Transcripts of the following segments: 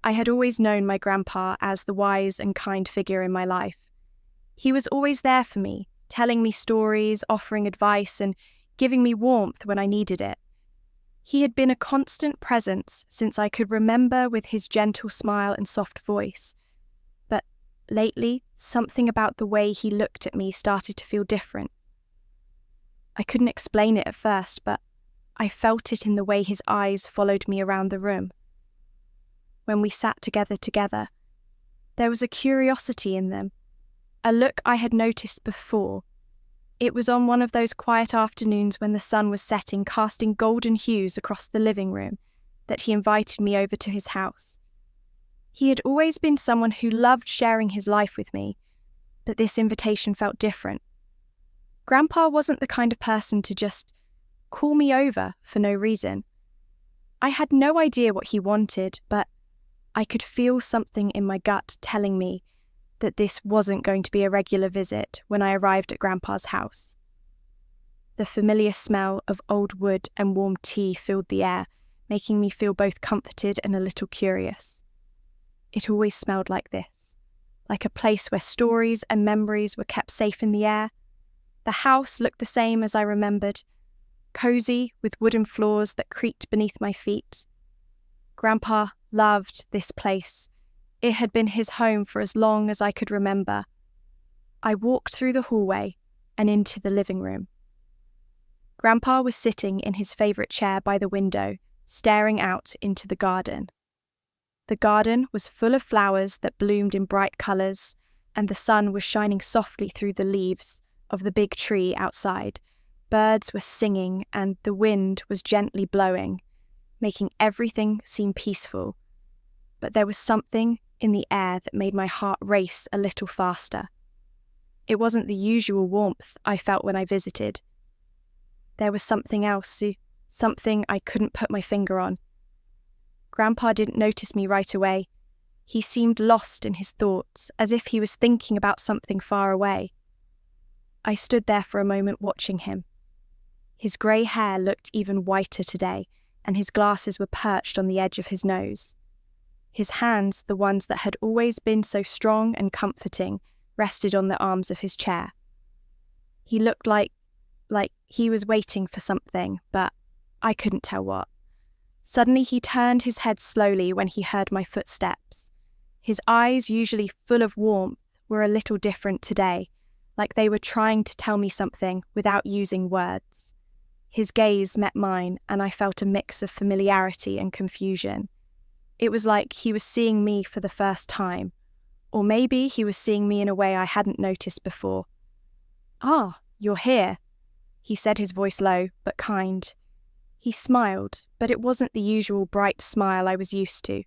I had always known my grandpa as the wise and kind figure in my life. He was always there for me, telling me stories, offering advice, and giving me warmth when I needed it. He had been a constant presence since I could remember, with his gentle smile and soft voice. But lately, something about the way he looked at me started to feel different. I couldn't explain it at first, but I felt it in the way his eyes followed me around the room. When we sat together, there was a curiosity in them, a look I had noticed before. It was on one of those quiet afternoons when the sun was setting, casting golden hues across the living room, that he invited me over to his house. He had always been someone who loved sharing his life with me, but this invitation felt different. Grandpa wasn't the kind of person to just call me over for no reason. I had no idea what he wanted, but I could feel something in my gut telling me that this wasn't going to be a regular visit when I arrived at Grandpa's house. The familiar smell of old wood and warm tea filled the air, making me feel both comforted and a little curious. It always smelled like this, like a place where stories and memories were kept safe in the air. The house looked the same as I remembered, cozy with wooden floors that creaked beneath my feet. Grandpa loved this place. It had been his home for as long as I could remember. I walked through the hallway and into the living room. Grandpa was sitting in his favourite chair by the window, staring out into the garden. The garden was full of flowers that bloomed in bright colours, and the sun was shining softly through the leaves of the big tree outside. Birds were singing and the wind was gently blowing, making everything seem peaceful. But there was something in the air that made my heart race a little faster. It wasn't the usual warmth I felt when I visited. There was something else, something I couldn't put my finger on. Grandpa didn't notice me right away. He seemed lost in his thoughts, as if he was thinking about something far away. I stood there for a moment watching him. His grey hair looked even whiter today, and his glasses were perched on the edge of his nose. His hands, the ones that had always been so strong and comforting, rested on the arms of his chair. He looked like he was waiting for something, but I couldn't tell what. Suddenly he turned his head slowly when he heard my footsteps. His eyes, usually full of warmth, were a little different today, like they were trying to tell me something without using words. His gaze met mine, and I felt a mix of familiarity and confusion. It was like he was seeing me for the first time, or maybe he was seeing me in a way I hadn't noticed before. "Ah, you're here," he said, his voice low but kind. He smiled, but it wasn't the usual bright smile I was used to.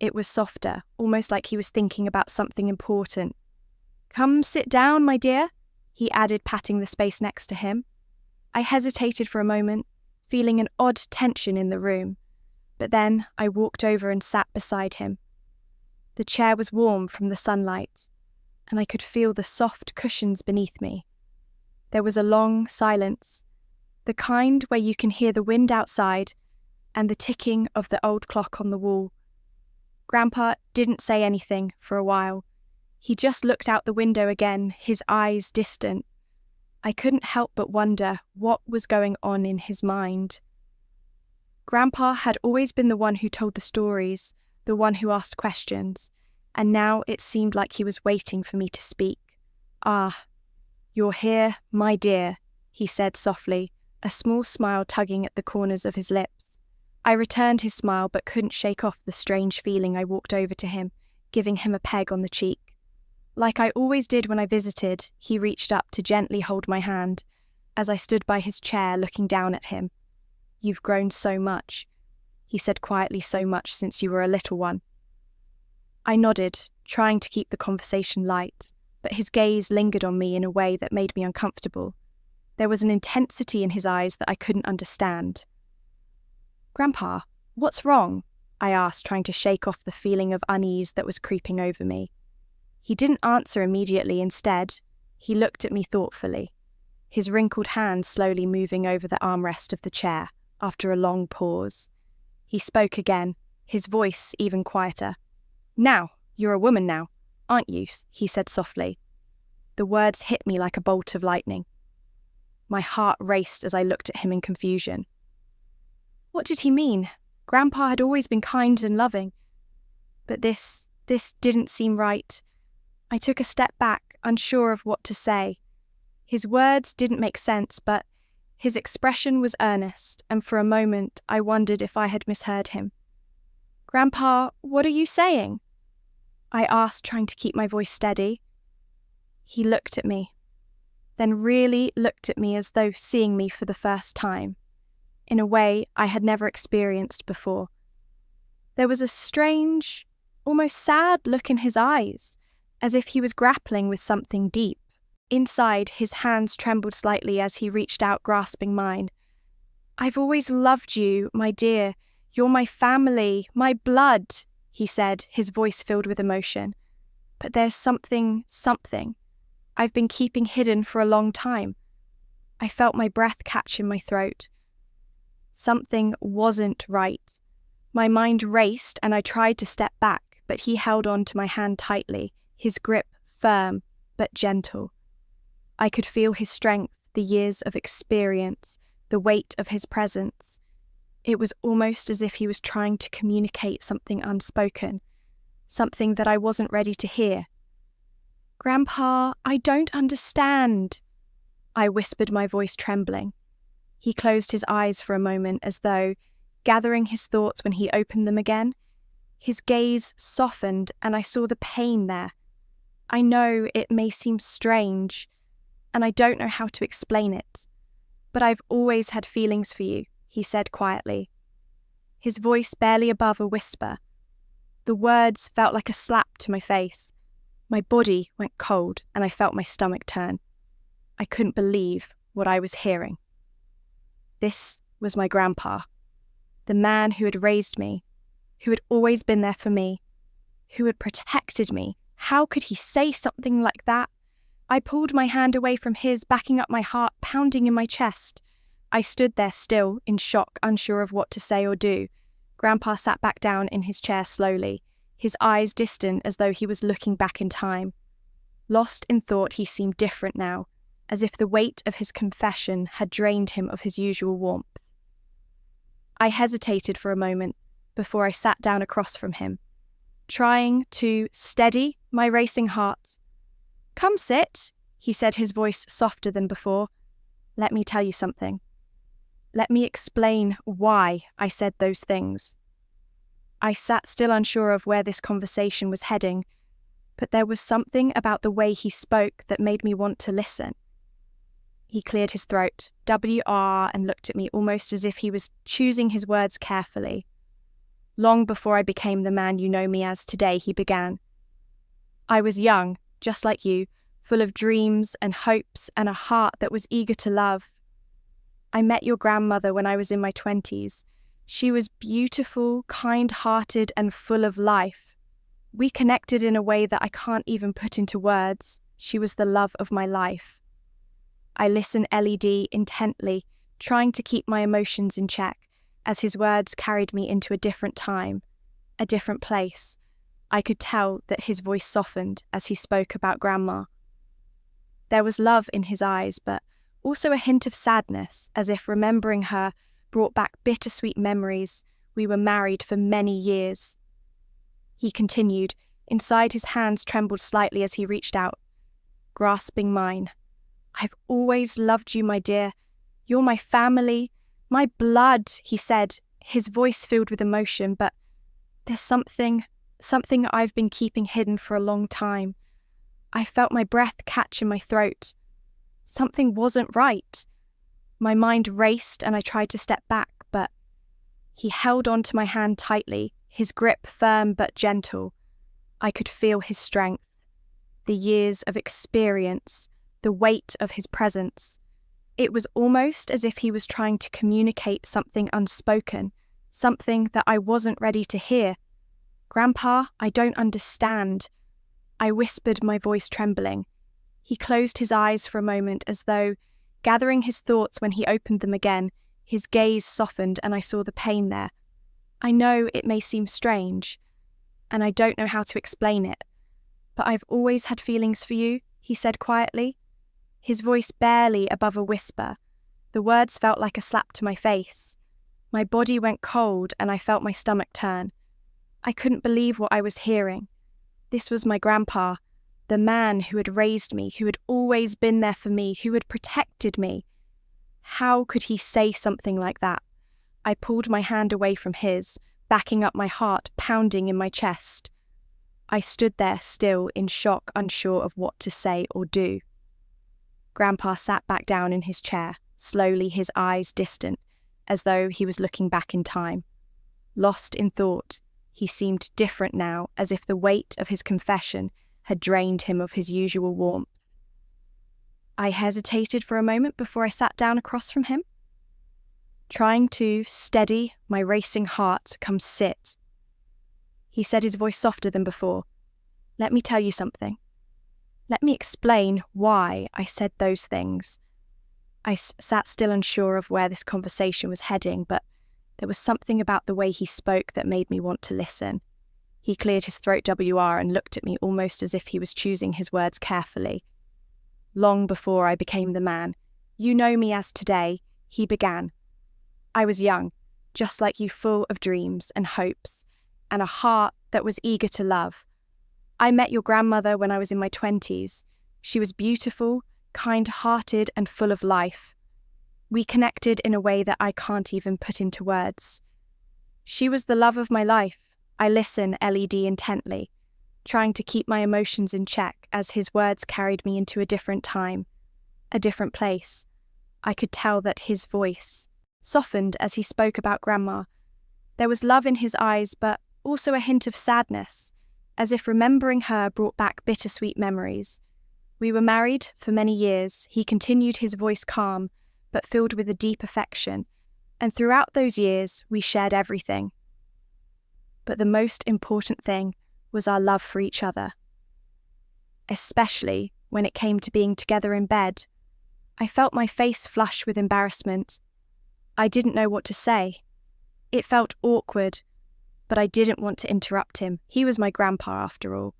It was softer, almost like he was thinking about something important. "Come sit down, my dear," he added, patting the space next to him. I hesitated for a moment, feeling an odd tension in the room, but then I walked over and sat beside him. The chair was warm from the sunlight, and I could feel the soft cushions beneath me. There was a long silence, the kind where you can hear the wind outside and the ticking of the old clock on the wall. Grandpa didn't say anything for a while. He just looked out the window again, his eyes distant. I couldn't help but wonder what was going on in his mind. Grandpa had always been the one who told the stories, the one who asked questions, and now it seemed like he was waiting for me to speak. "Ah, you're here, my dear," he said softly, a small smile tugging at the corners of his lips. I returned his smile but couldn't shake off the strange feeling. I walked over to him, giving him a peg on the cheek. Like I always did when I visited, he reached up to gently hold my hand as I stood by his chair looking down at him. "You've grown so much," he said quietly, "so much since you were a little one." I nodded, trying to keep the conversation light, but his gaze lingered on me in a way that made me uncomfortable. There was an intensity in his eyes that I couldn't understand. "Grandpa, what's wrong?" I asked, trying to shake off the feeling of unease that was creeping over me. He didn't answer immediately. Instead, he looked at me thoughtfully, his wrinkled hand slowly moving over the armrest of the chair after a long pause. He spoke again, his voice even quieter. "Now, you're a woman now, aren't you?" he said softly. The words hit me like a bolt of lightning. My heart raced as I looked at him in confusion. What did he mean? Grandpa had always been kind and loving. But this didn't seem right. I took a step back, unsure of what to say. His words didn't make sense, but his expression was earnest, and for a moment I wondered if I had misheard him. "Grandpa, what are you saying?" I asked, trying to keep my voice steady. He looked at me, then really looked at me as though seeing me for the first time, in a way I had never experienced before. There was a strange, almost sad look in his eyes, as if he was grappling with something deep. Inside, his hands trembled slightly as he reached out, grasping mine. "I've always loved you, my dear. You're my family, my blood," he said, his voice filled with emotion. "But there's something I've been keeping hidden for a long time." I felt my breath catch in my throat. Something wasn't right. My mind raced and I tried to step back, but he held on to my hand tightly, his grip firm but gentle. I could feel his strength, the years of experience, the weight of his presence. It was almost as if he was trying to communicate something unspoken, something that I wasn't ready to hear. "Grandpa, I don't understand," I whispered, my voice trembling. He closed his eyes for a moment as though, gathering his thoughts when he opened them again. His gaze softened and I saw the pain there. "I know it may seem strange, and I don't know how to explain it, but I've always had feelings for you," he said quietly, his voice barely above a whisper. The words felt like a slap to my face. My body went cold and I felt my stomach turn. I couldn't believe what I was hearing. This was my grandpa, the man who had raised me, who had always been there for me, who had protected me. How could he say something like that? I pulled my hand away from his, backing up, my heart pounding in my chest. I stood there still, in shock, unsure of what to say or do. Grandpa sat back down in his chair slowly, his eyes distant as though he was looking back in time. Lost in thought, he seemed different now, as if the weight of his confession had drained him of his usual warmth. I hesitated for a moment before I sat down across from him, trying to steady my racing heart. "Come sit," he said, his voice softer than before. "Let me tell you something. Let me explain why I said those things." I sat still, unsure of where this conversation was heading, but there was something about the way he spoke that made me want to listen. He cleared his throat, WR, and looked at me almost as if he was choosing his words carefully. "Long before I became the man you know me as today," he began. "I was young, just like you, full of dreams and hopes and a heart that was eager to love. I met your grandmother when I was in my 20s. She was beautiful, kind-hearted, and full of life. We connected in a way that I can't even put into words. She was the love of my life." I listened LED intently, trying to keep my emotions in check, as his words carried me into a different time, a different place. I could tell that his voice softened as he spoke about Grandma. There was love in his eyes, but also a hint of sadness, as if remembering her brought back bittersweet memories. We were married for many years. He continued. Inside, his hands trembled slightly as he reached out, grasping mine. "I've always loved you, my dear. You're my family, my blood," he said, his voice filled with emotion. "But there's something I've been keeping hidden for a long time." I felt my breath catch in my throat. Something wasn't right. My mind raced and I tried to step back, but he held on to my hand tightly, his grip firm but gentle. I could feel his strength, the years of experience, the weight of his presence. It was almost as if he was trying to communicate something unspoken, something that I wasn't ready to hear. "Grandpa, I don't understand," I whispered, my voice trembling. He closed his eyes for a moment as though, gathering his thoughts. When he opened them again, his gaze softened and I saw the pain there. "I know it may seem strange, and I don't know how to explain it. But I've always had feelings for you, he said quietly, his voice barely above a whisper. The words felt like a slap to my face. My body went cold and I felt my stomach turn. I couldn't believe what I was hearing. This was my grandpa, the man who had raised me, who had always been there for me, who had protected me. How could he say something like that? I pulled my hand away from his, backing up my heart pounding in my chest. I stood there still in shock, unsure of what to say or do. Grandpa sat back down in his chair, slowly, his eyes distant, as though he was looking back in time. Lost in thought, he seemed different now, as if the weight of his confession had drained him of his usual warmth. I hesitated for a moment before I sat down across from him, trying to steady my racing heart. Come sit. He said, his voice softer than before. Let me tell you something. Let me explain why I said those things. I sat still, unsure of where this conversation was heading, but there was something about the way he spoke that made me want to listen. He cleared his throat WR and looked at me almost as if he was choosing his words carefully. Long before I became the man you know me as today, he began. I was young, just like you, full of dreams and hopes, and a heart that was eager to love. I met your grandmother when I was in my 20s. She was beautiful, kind-hearted, and full of life. We connected in a way that I can't even put into words. She was the love of my life. I listened, LED intently, trying to keep my emotions in check as his words carried me into a different time, a different place. I could tell that his voice softened as he spoke about Grandma. There was love in his eyes, but also a hint of sadness, as if remembering her brought back bittersweet memories. We were married for many years. He continued, his voice calm, but filled with a deep affection, and throughout those years we shared everything. But the most important thing was our love for each other. Especially when it came to being together in bed. I felt my face flush with embarrassment. I didn't know what to say. It felt awkward, but I didn't want to interrupt him. He was my grandpa after all.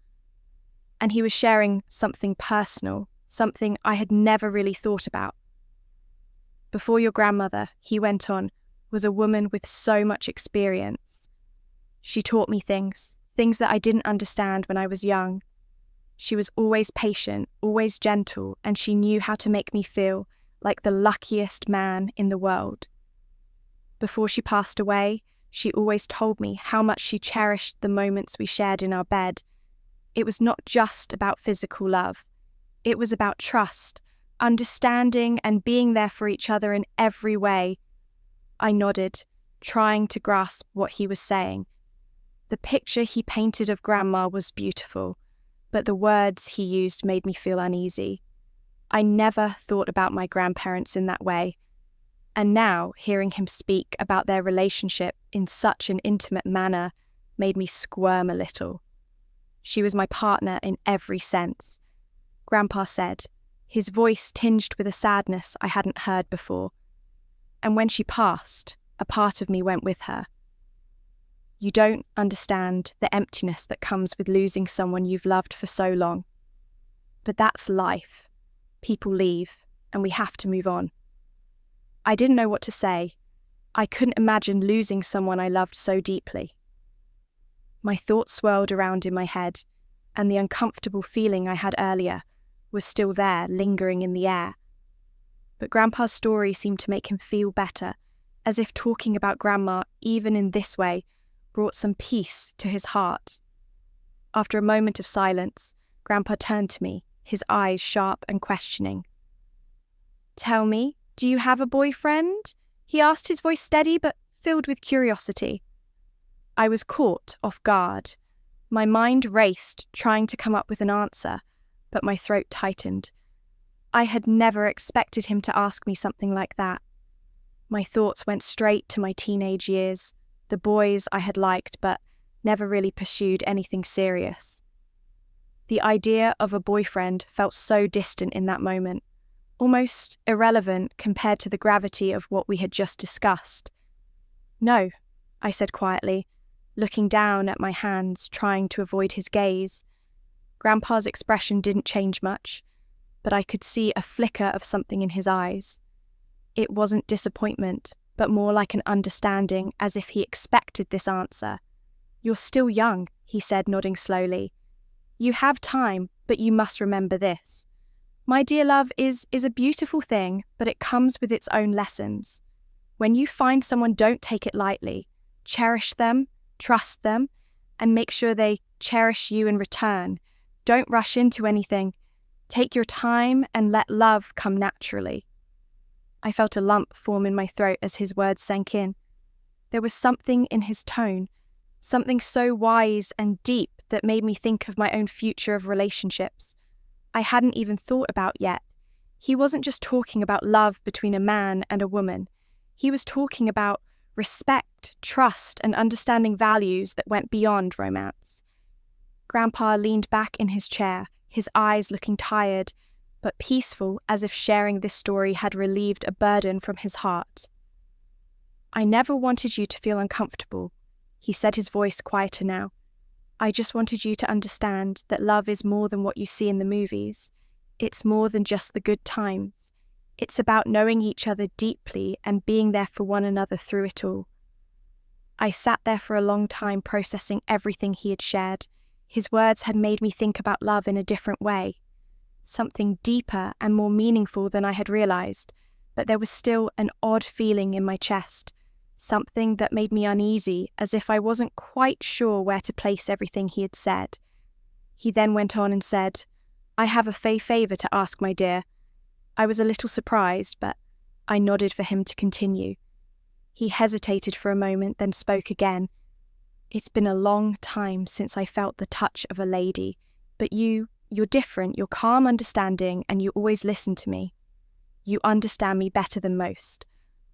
And he was sharing something personal, something I had never really thought about. Before your grandmother, he went on, was a woman with so much experience. She taught me things that I didn't understand when I was young. She was always patient, always gentle, and she knew how to make me feel like the luckiest man in the world. Before she passed away, she always told me how much she cherished the moments we shared in our bed. It was not just about physical love. It was about trust, understanding, and being there for each other in every way. I nodded, trying to grasp what he was saying. The picture he painted of Grandma was beautiful, but the words he used made me feel uneasy. I never thought about my grandparents in that way, and now hearing him speak about their relationship in such an intimate manner made me squirm a little. She was my partner in every sense, Grandpa said, his voice tinged with a sadness I hadn't heard before. And when she passed, a part of me went with her. You don't understand the emptiness that comes with losing someone you've loved for so long. But that's life. People leave, and we have to move on. I didn't know what to say. I couldn't imagine losing someone I loved so deeply. My thoughts swirled around in my head, and the uncomfortable feeling I had earlier was still there, lingering in the air. But Grandpa's story seemed to make him feel better, as if talking about Grandma, even in this way, brought some peace to his heart. After a moment of silence, Grandpa turned to me, his eyes sharp and questioning. Tell me, do you have a boyfriend? He asked, his voice steady but filled with curiosity. I was caught off guard. My mind raced, trying to come up with an answer, but my throat tightened. I had never expected him to ask me something like that. My thoughts went straight to my teenage years, the boys I had liked but never really pursued anything serious. The idea of a boyfriend felt so distant in that moment, almost irrelevant compared to the gravity of what we had just discussed. No, I said quietly, looking down at my hands, trying to avoid his gaze. Grandpa's expression didn't change much, but I could see a flicker of something in his eyes. It wasn't disappointment, but more like an understanding, as if he expected this answer. "You're still young," he said, nodding slowly. "You have time, but you must remember this. My dear love is a beautiful thing, but it comes with its own lessons. When you find someone, don't take it lightly. Cherish them, trust them, and make sure they cherish you in return. Don't rush into anything. Take your time and let love come naturally." I felt a lump form in my throat as his words sank in. There was something in his tone, something so wise and deep that made me think of my own future of relationships I hadn't even thought about yet. He wasn't just talking about love between a man and a woman. He was talking about respect, trust, and understanding values that went beyond romance. Grandpa leaned back in his chair, his eyes looking tired, but peaceful, as if sharing this story had relieved a burden from his heart. "I never wanted you to feel uncomfortable," he said, his voice quieter now. "I just wanted you to understand that love is more than what you see in the movies. It's more than just the good times. It's about knowing each other deeply and being there for one another through it all." I sat there for a long time, processing everything he had shared. His words had made me think about love in a different way, something deeper and more meaningful than I had realized, but there was still an odd feeling in my chest, something that made me uneasy, as if I wasn't quite sure where to place everything he had said. He then went on and said, "I have a favour to ask, my dear." I was a little surprised, but I nodded for him to continue. He hesitated for a moment, then spoke again. "It's been a long time since I felt the touch of a lady, but you're different, you're calm, understanding, and you always listen to me. You understand me better than most."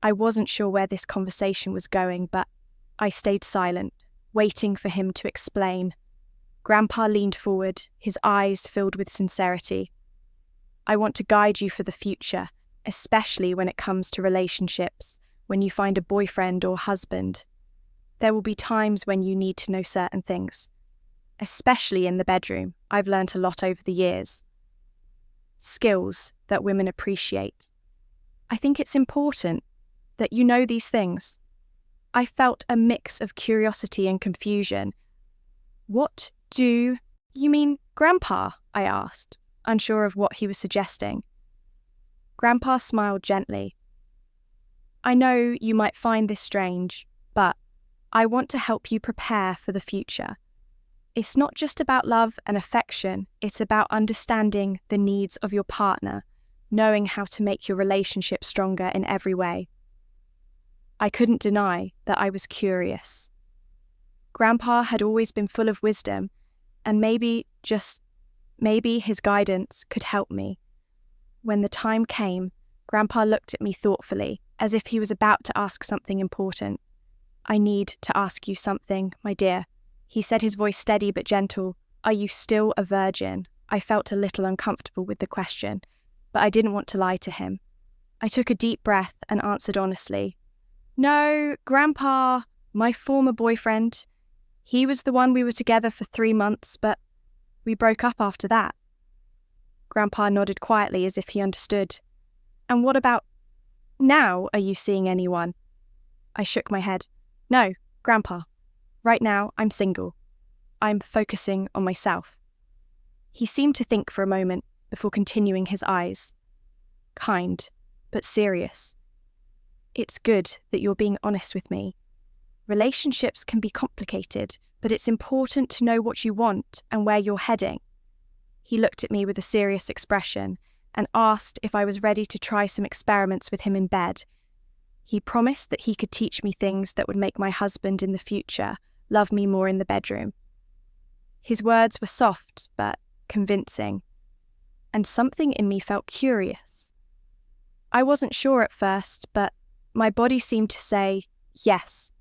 I wasn't sure where this conversation was going, but I stayed silent, waiting for him to explain. Grandpa leaned forward, his eyes filled with sincerity. "I want to guide you for the future, especially when it comes to relationships, when you find a boyfriend or husband. There will be times when you need to know certain things, especially in the bedroom. I've learnt a lot over the years. Skills that women appreciate. I think it's important that you know these things." I felt a mix of curiosity and confusion. "What do you mean, Grandpa?" I asked, unsure of what he was suggesting. Grandpa smiled gently. "I know you might find this strange, but I want to help you prepare for the future. It's not just about love and affection, it's about understanding the needs of your partner, knowing how to make your relationship stronger in every way." I couldn't deny that I was curious. Grandpa had always been full of wisdom, and maybe, just maybe, his guidance could help me. When the time came, Grandpa looked at me thoughtfully, as if he was about to ask something important. "I need to ask you something, my dear," he said, his voice steady but gentle. "Are you still a virgin?" I felt a little uncomfortable with the question, but I didn't want to lie to him. I took a deep breath and answered honestly. "No, Grandpa, my former boyfriend. He was the one. We were together for 3 months, but we broke up after that." Grandpa nodded quietly as if he understood. "And what about now? Are you seeing anyone?" I shook my head. "No, Grandpa. Right now, I'm single. I'm focusing on myself." He seemed to think for a moment before continuing, his eyes kind but serious. "It's good that you're being honest with me. Relationships can be complicated, but it's important to know what you want and where you're heading." He looked at me with a serious expression and asked if I was ready to try some experiments with him in bed. He promised that he could teach me things that would make my husband in the future love me more in the bedroom. His words were soft but convincing, and something in me felt curious. I wasn't sure at first, but my body seemed to say yes.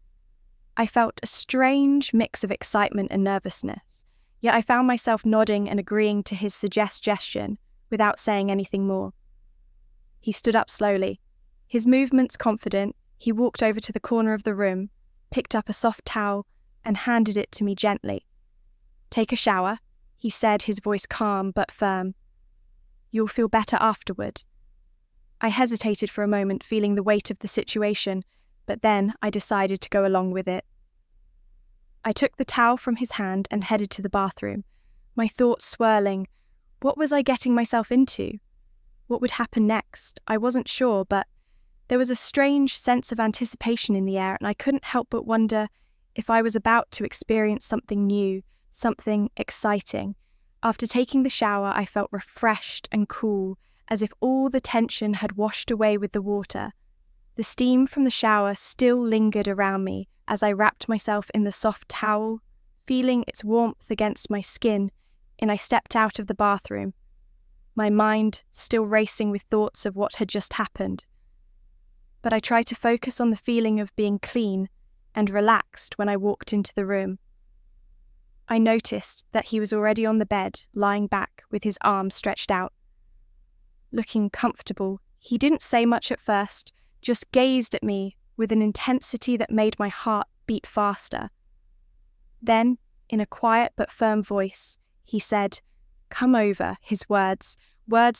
I felt a strange mix of excitement and nervousness, yet I found myself nodding and agreeing to his suggestion without saying anything more. He stood up slowly, his movements confident. He walked over to the corner of the room, picked up a soft towel, and handed it to me gently. "Take a shower," he said, his voice calm but firm. "You'll feel better afterward." I hesitated for a moment, feeling the weight of the situation, but then I decided to go along with it. I took the towel from his hand and headed to the bathroom, my thoughts swirling. What was I getting myself into? What would happen next? I wasn't sure, but there was a strange sense of anticipation in the air, and I couldn't help but wonder if I was about to experience something new, something exciting. After taking the shower, I felt refreshed and cool, as if all the tension had washed away with the water. The steam from the shower still lingered around me as I wrapped myself in the soft towel, feeling its warmth against my skin, and I stepped out of the bathroom, my mind still racing with thoughts of what had just happened. But I tried to focus on the feeling of being clean and relaxed when I walked into the room. I noticed that he was already on the bed, lying back with his arms stretched out. Looking comfortable, he didn't say much at first, just gazed at me with an intensity that made my heart beat faster. Then, in a quiet but firm voice, he said, "Come over," his words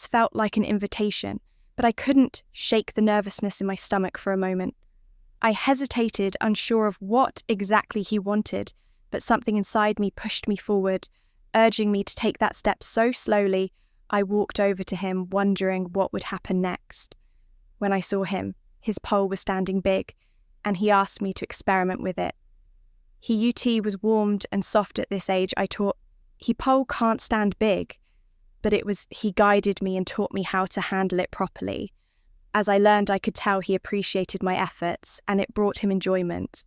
felt like an invitation, but I couldn't shake the nervousness in my stomach for a moment. I hesitated, unsure of what exactly he wanted, but something inside me pushed me forward, urging me to take that step so slowly. I walked over to him, wondering what would happen next. When I saw him, his pole was standing big, and he asked me to experiment with it. He was warmed and soft at this age, I taught. He pole can't stand big, but he guided me and taught me how to handle it properly. As I learned, I could tell he appreciated my efforts, and it brought him enjoyment.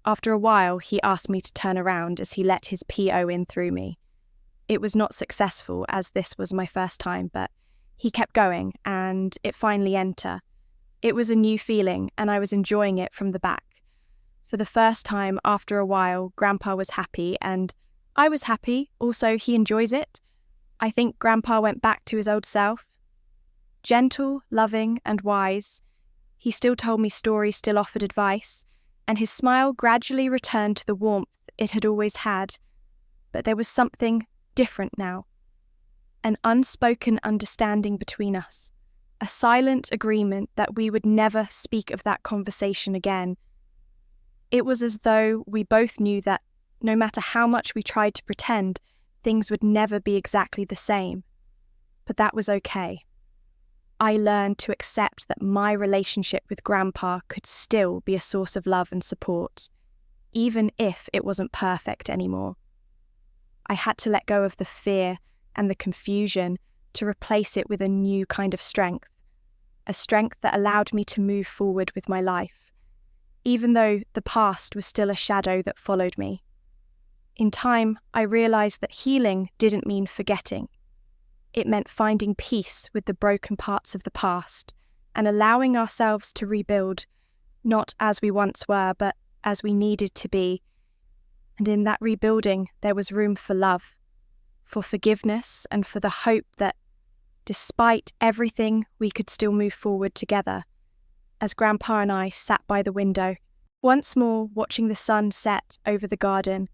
After a while, he asked me to turn around as he let his PO in through me. It was not successful, as this was my first time, but he kept going, and it finally entered. It was a new feeling, and I was enjoying it from the back. For the first time after a while, Grandpa was happy, and I was happy. Also, he enjoys it. I think Grandpa went back to his old self. Gentle, loving, and wise. He still told me stories, still offered advice, and his smile gradually returned to the warmth it had always had. But there was something different now. An unspoken understanding between us. A silent agreement that we would never speak of that conversation again. It was as though we both knew that no matter how much we tried to pretend, things would never be exactly the same. But that was okay. I learned to accept that my relationship with Grandpa could still be a source of love and support, even if it wasn't perfect anymore. I had to let go of the fear and the confusion to replace it with a new kind of strength, a strength that allowed me to move forward with my life, even though the past was still a shadow that followed me. In time, I realized that healing didn't mean forgetting. It meant finding peace with the broken parts of the past and allowing ourselves to rebuild, not as we once were, but as we needed to be. And in that rebuilding, there was room for love, for forgiveness, and for the hope that, despite everything, we could still move forward together. As Grandpa and I sat by the window, once more watching the sun set over the garden,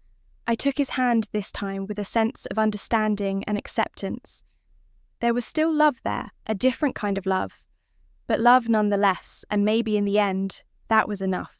I took his hand this time with a sense of understanding and acceptance. There was still love there, a different kind of love, but love nonetheless, and maybe in the end, that was enough.